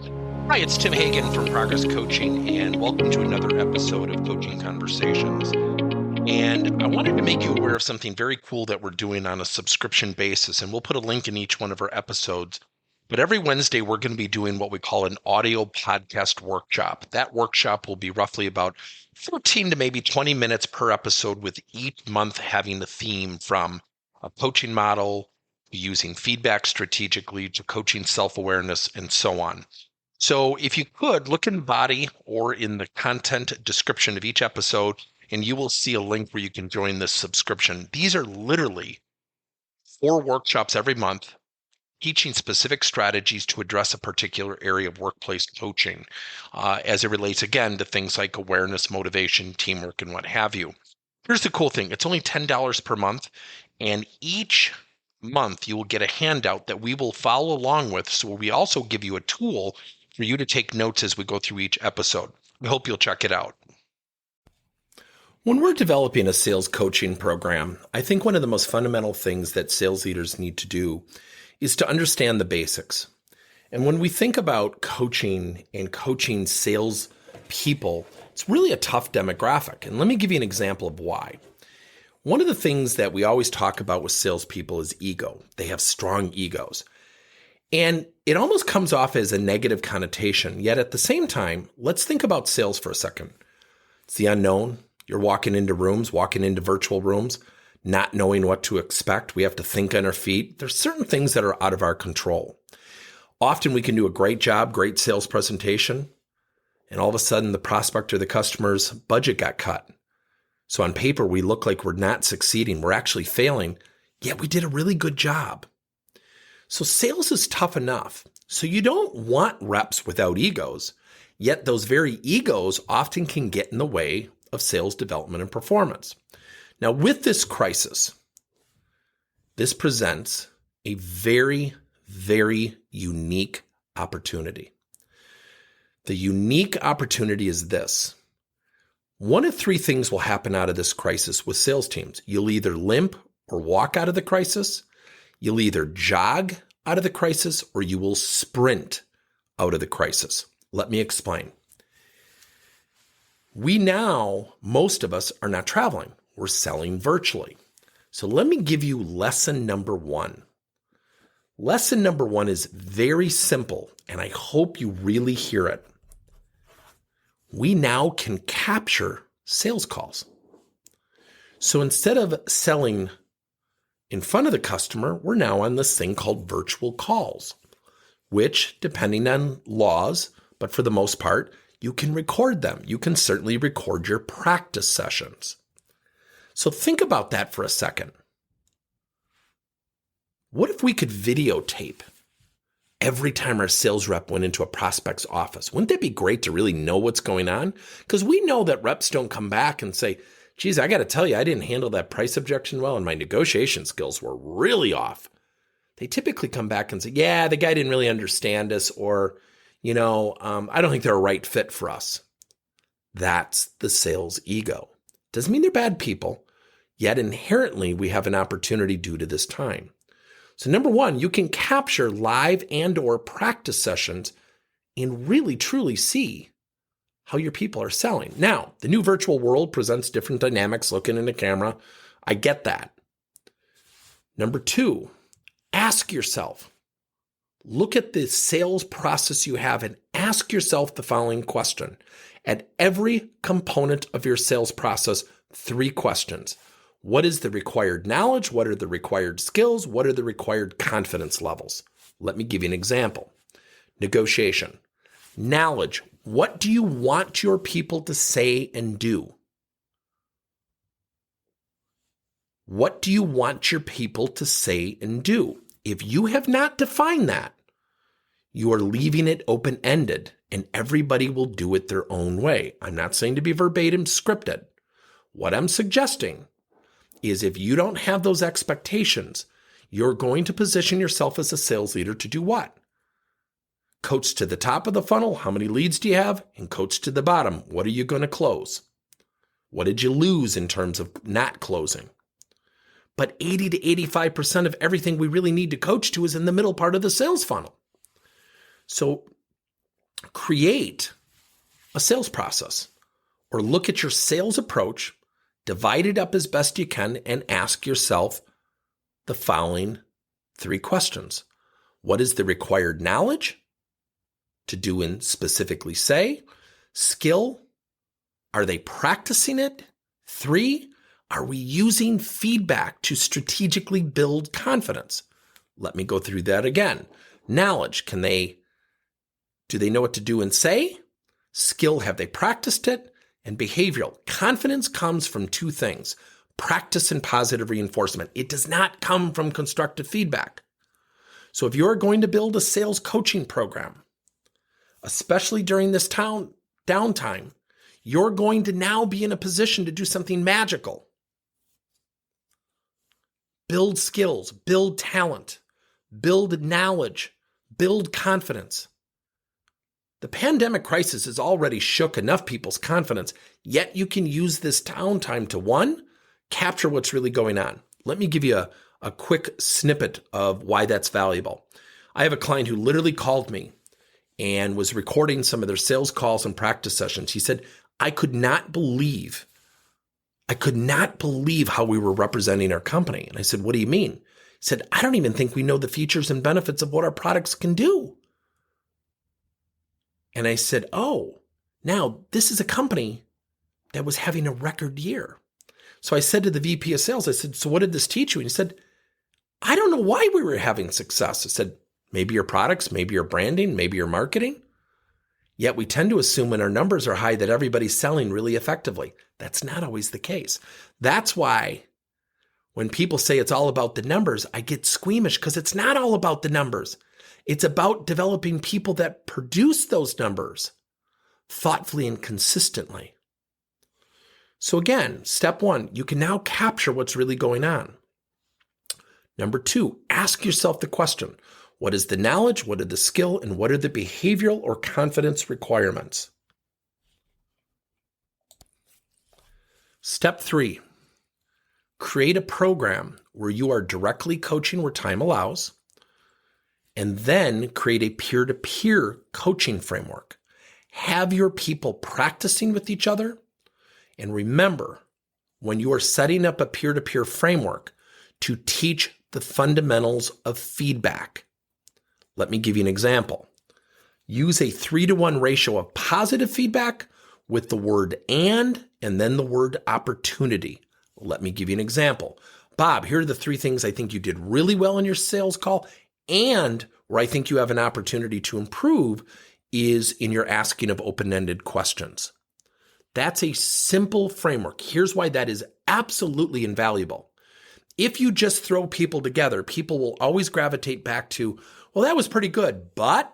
Hi, it's Tim Hagen from Progress Coaching, and welcome to another episode of Coaching Conversations. And I wanted to make you aware of something very cool that we're doing on a subscription basis, and we'll put a link in each one of our episodes. But every Wednesday, we're going to be doing what we call an audio podcast workshop. That workshop will be roughly about 14 to maybe 20 minutes per episode, with each month having a theme from a coaching model, using feedback strategically, to coaching self-awareness, and so on. So if you could look in the body or in the content description of each episode, and you will see a link where you can join this subscription. These are literally 4 workshops every month teaching specific strategies to address a particular area of workplace coaching as it relates, again, to things like awareness, motivation, teamwork, and what have you. Here's the cool thing. It's only $10 per month, and each month you will get a handout that we will follow along with. So we also give you a tool for you to take notes as we go through each episode. We hope you'll check it out. When we're developing a sales coaching program, I think one of the most fundamental things that sales leaders need to do is to understand the basics. And when we think about coaching and coaching sales people, it's really a tough demographic. And let me give you an example of why. One of the things that we always talk about with salespeople is ego. They have strong egos. And it almost comes off as a negative connotation. Yet at the same time, let's think about sales for a second. It's the unknown. You're walking into rooms, walking into virtual rooms, not knowing what to expect. We have to think on our feet. There's certain things that are out of our control. Often we can do a great job, great sales presentation, and all of a sudden the prospect or the customer's budget got cut. So on paper, we look like we're not succeeding. We're actually failing, yet we did a really good job. So sales is tough enough. So you don't want reps without egos, yet those very egos often can get in the way of sales development and performance. Now, with this crisis, this presents a very, very unique opportunity. The unique opportunity is this. One of 3 things will happen out of this crisis with sales teams. You'll either limp or walk out of the crisis. You'll either jog out of the crisis or you will sprint out of the crisis. Let me explain. We now, most of us are not traveling. We're selling virtually. So let me give you lesson number 1. Lesson number 1 is very simple, and I hope you really hear it. We now can capture sales calls. So instead of selling in front of the customer, we're now on this thing called virtual calls, which, depending on laws, but for the most part, you can record them. You can certainly record your practice sessions. So think about that for a second. What if we could videotape every time our sales rep went into a prospect's office? Wouldn't that be great to really know what's going on? Because we know that reps don't come back and say, geez, I got to tell you, I didn't handle that price objection well, and my negotiation skills were really off. They typically come back and say, yeah, the guy didn't really understand us, or, I don't think they're a right fit for us. That's the sales ego. Doesn't mean they're bad people, yet inherently we have an opportunity due to this time. So number 1, you can capture live and or practice sessions and really truly see how your people are selling. Now, the new virtual world presents different dynamics looking in the camera. I get that. Number 2, ask yourself, look at the sales process you have and ask yourself the following question. At every component of your sales process, 3 questions. What is the required knowledge? What are the required skills? What are the required confidence levels? Let me give you an example. Negotiation. Knowledge. What do you want your people to say and do? What do you want your people to say and do? If you have not defined that, you are leaving it open-ended and everybody will do it their own way. I'm not saying to be verbatim scripted. What I'm suggesting is if you don't have those expectations, you're going to position yourself as a sales leader to do what? Coach to the top of the funnel, how many leads do you have? And coach to the bottom, what are you going to close? What did you lose in terms of not closing? But 80 to 85% of everything we really need to coach to is in the middle part of the sales funnel. So create a sales process or look at your sales approach, divide it up as best you can, and ask yourself the following 3 questions. What is the required knowledge to do and specifically say? Skill, are they practicing it? 3, are we using feedback to strategically build confidence? Let me go through that again. Knowledge, do they know what to do and say? Skill, have they practiced it? And behavioral, confidence comes from 2 things, practice and positive reinforcement. It does not come from constructive feedback. So if you're going to build a sales coaching program, especially during this downtime, you're going to now be in a position to do something magical. Build skills, build talent, build knowledge, build confidence. The pandemic crisis has already shook enough people's confidence, yet you can use this downtime to 1, capture what's really going on. Let me give you a quick snippet of why that's valuable. I have a client who literally called me and was recording some of their sales calls and practice sessions. He said, I could not believe how we were representing our company. And I said, what do you mean? He said, I don't even think we know the features and benefits of what our products can do. And I said, oh, now this is a company that was having a record year. So I said to the VP of sales, I said, so what did this teach you? And he said, I don't know why we were having success. I said, maybe your products, maybe your branding, maybe your marketing. Yet we tend to assume when our numbers are high that everybody's selling really effectively. That's not always the case. That's why when people say it's all about the numbers, I get squeamish because it's not all about the numbers. It's about developing people that produce those numbers thoughtfully and consistently. So again, step 1, you can now capture what's really going on. Number 2, ask yourself the question, what is the knowledge, what are the skill, and what are the behavioral or confidence requirements? Step 3, create a program where you are directly coaching where time allows, and then create a peer-to-peer coaching framework. Have your people practicing with each other. And remember, when you are setting up a peer-to-peer framework, to teach the fundamentals of feedback. Let me give you an example. Use a 3-to-1 ratio of positive feedback with the word and then the word opportunity. Let me give you an example. Bob, here are the 3 things I think you did really well in your sales call, and where I think you have an opportunity to improve is in your asking of open-ended questions. That's a simple framework. Here's why that is absolutely invaluable. If you just throw people together, people will always gravitate back to, well, that was pretty good, but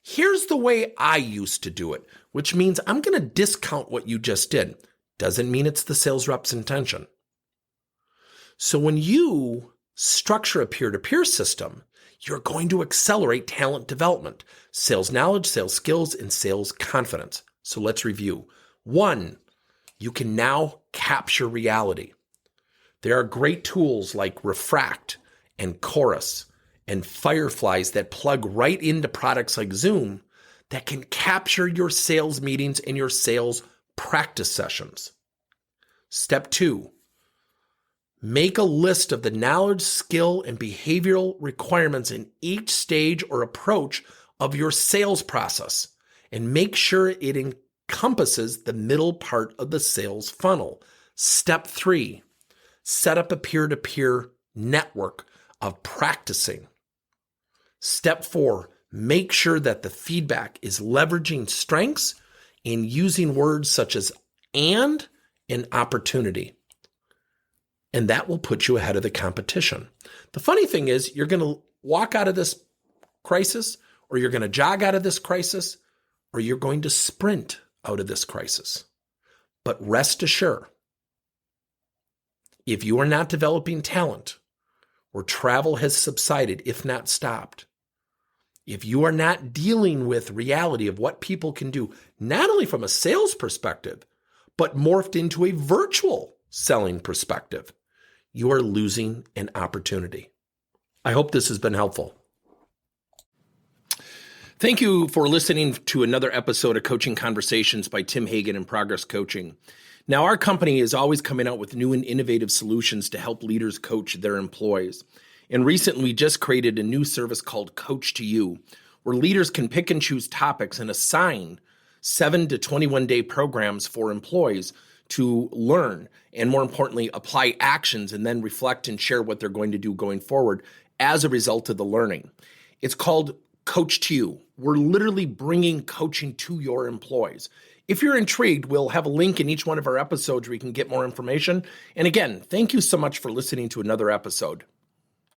here's the way I used to do it, which means I'm going to discount what you just did. Doesn't mean it's the sales rep's intention. So when you structure a peer-to-peer system, you're going to accelerate talent development, sales knowledge, sales skills, and sales confidence. So let's review. 1, you can now capture reality. There are great tools like Refract and Chorus and Fireflies that plug right into products like Zoom that can capture your sales meetings and your sales practice sessions. Step 2, make a list of the knowledge, skill, and behavioral requirements in each stage or approach of your sales process and make sure it encompasses the middle part of the sales funnel. Step 3, set up a peer-to-peer network of practicing. Step 4, make sure that the feedback is leveraging strengths and using words such as and opportunity. And that will put you ahead of the competition. The funny thing is, you're going to walk out of this crisis, or you're going to jog out of this crisis, or you're going to sprint out of this crisis. But rest assured, if you are not developing talent, or travel has subsided, if not stopped, if you are not dealing with reality of what people can do, not only from a sales perspective, but morphed into a virtual selling perspective, you are losing an opportunity. I hope this has been helpful. Thank you for listening to another episode of Coaching Conversations by Tim Hagen and Progress Coaching. Now, our company is always coming out with new and innovative solutions to help leaders coach their employees. And recently, we just created a new service called Coach to You, where leaders can pick and choose topics and assign 7 to 21-day programs for employees to learn and, more importantly, apply actions and then reflect and share what they're going to do going forward as a result of the learning. It's called Coach to You. We're literally bringing coaching to your employees. If you're intrigued, we'll have a link in each one of our episodes where you can get more information. And again, thank you so much for listening to another episode.